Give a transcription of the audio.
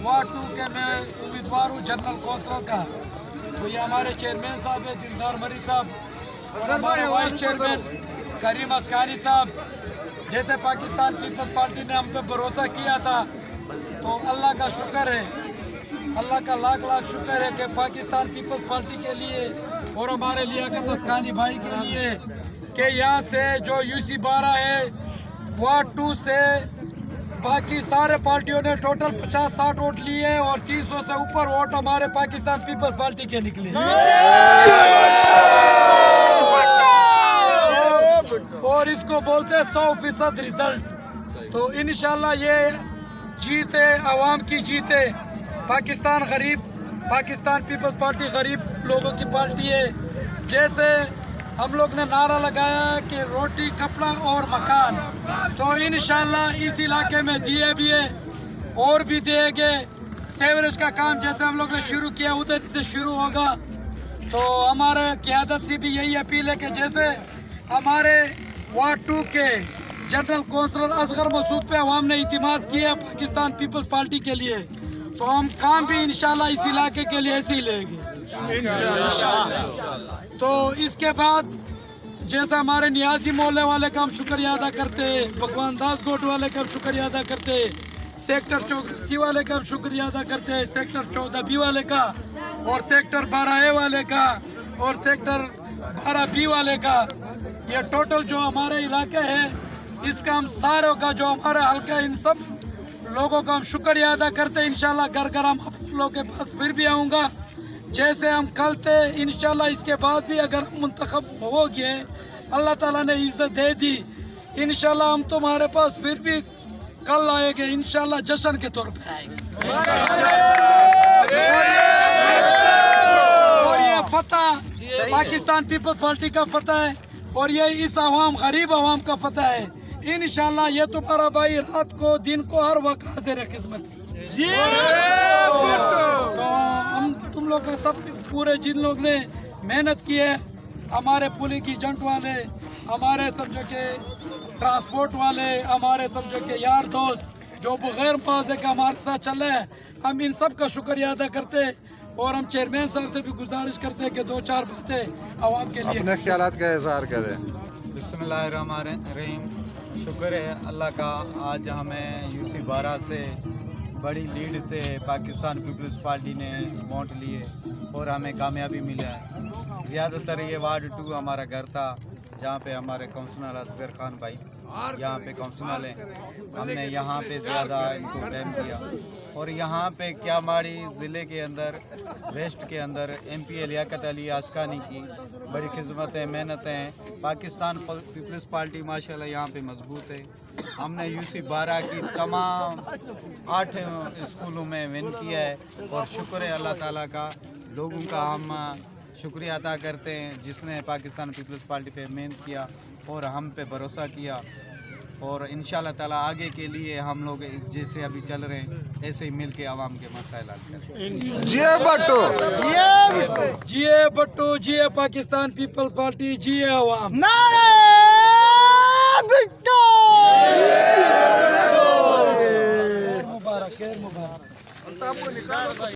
Ward 2 के मैं उम्मीदवार हूँ जनरल कौंसलर का। तो ये हमारे चेयरमैन साहब है दिलदार मरी साहब, और हमारे वाइस चेयरमैन करीम अस्कानी साहब। जैसे पाकिस्तान पीपल्स पार्टी ने हम पे भरोसा किया था, तो अल्लाह का शुक्र है, अल्लाह का लाख लाख शुक्र है कि पाकिस्तान पीपल्स पार्टी के लिए और हमारे लियाकत अस्कानी भाई के लिए कि यहाँ से जो यूसी 12 है वार्ड 2 से बाकी सारे पार्टियों ने टोटल 50-60 वोट लिए हैं और 300 से ऊपर वोट हमारे पाकिस्तान पीपल्स पार्टी के निकले। और इसको बोलते हैं 100% रिजल्ट। तो इंशाल्लाह ये जीत है, आवाम की जीत है। पाकिस्तान गरीब, पाकिस्तान पीपल्स पार्टी गरीब लोगों की पार्टी है। जैसे हम लोग ने नारा लगाया कि रोटी कपड़ा और मकान, तो इंशाल्लाह इस इलाके में दिए भी है और भी देंगे। सीवरेज का काम जैसे हम लोग ने शुरू किया उधर से शुरू होगा। तो हमारे क़यादत से भी यही अपील है कि जैसे हमारे वार्ड 2 के जनरल कौंसलर असगर मसूद पे अवाम ने इतिमाद किया पाकिस्तान पीपल्स पार्टी के लिए, तो हम काम भी इंशाल्लाह इस इलाके के लिए ऐसे ही लेंगे। तो इसके बाद जैसे हमारे नियाजी मोहल्ले वाले का हम शुक्रिया अदा करते हैं, भगवान दास गोट वाले का हम शुक्रिया अदा करते हैं, सेक्टर 34 वाले का हम शुक्रिया अदा करते हैं, सेक्टर 14B वाले का, और सेक्टर 12A वाले का, और सेक्टर 12B वाले का। ये टोटल जो हमारे इलाके है, इसका हम सारों का जो हमारे हल्का इन सब लोगों का हम शुक्रिया अदा करते हैं। इंशाल्लाह घर घर हम आप लोगों के पास फिर भी आऊँगा जैसे हम कल थे। इंशाल्लाह इसके बाद भी अगर हम मुंतखब हो गए, अल्लाह ताला ने इज्जत दे दी, इंशाल्लाह हम तुम्हारे पास फिर भी कल आएंगे, इंशाल्लाह जश्न के तौर पे आएंगे। और ये फतह पाकिस्तान पीपल्स पार्टी का फतह है, और ये इस आवाम गरीब आवाम का फतह है। इंशाल्लाह ये तुम्हारा भाई रात को दिन को हर वक्त हाजिर है खिदमत की। तो हम तुम लोग का सब पूरे जिन लोग ने मेहनत की है, हमारे पुलिस की जंट वाले, हमारे समझो के ट्रांसपोर्ट वाले, हमारे समझो के यार दोस्त जो बगैर मुआवजे का हमारे साथ चल रहे हैं, हम इन सब का शुक्रिया अदा करते हैं। और हम चेयरमैन साहब से भी गुजारिश करते हैं कि 2-4 बातें आवाम के लिए अपने ख्यालात का इजहार करें। बिस्मिल्लाहिर्रहमानिर्रहीम। शुक्र है अल्लाह का, आज हमें यूसी 12 से बड़ी लीड से पाकिस्तान पीपल्स पार्टी ने वोट लिए और हमें कामयाबी मिला है। ज़्यादातर ये वार्ड 2 हमारा घर था, जहाँ पे हमारे काउंसलर असगर खान भाई यहाँ पे काउंसलर हैं। हमने यहाँ पे ज़्यादा इनको टाइम दिया, और यहाँ पे क्या माड़ी ज़िले के अंदर वेस्ट के अंदर MP लियाकत अली अस्कानी की बड़ी खिदमतें मेहनतें हैं। पाकिस्तान पीपल्स पार्टी माशाल्लाह यहाँ पे मजबूत है। हमने यूसी 12 की तमाम 8 स्कूलों में विन किया है, और शुक्र है अल्लाह ताला का, लोगों का हम शुक्रिया अदा करते हैं जिसने पाकिस्तान पीपल्स पार्टी पे मेहनत किया और हम पे भरोसा किया। और इंशाल्लाह ताला आगे के लिए हम लोग जैसे अभी चल रहे हैं ऐसे ही मिल के आवाम के मसाइल हल करें। जिए भट्टो, जिए भट्टो, जिए पाकिस्तान पीपल्स पार्टी, जिए आवाम। नारे भट्टो। मुबारक, खैर मुबारक।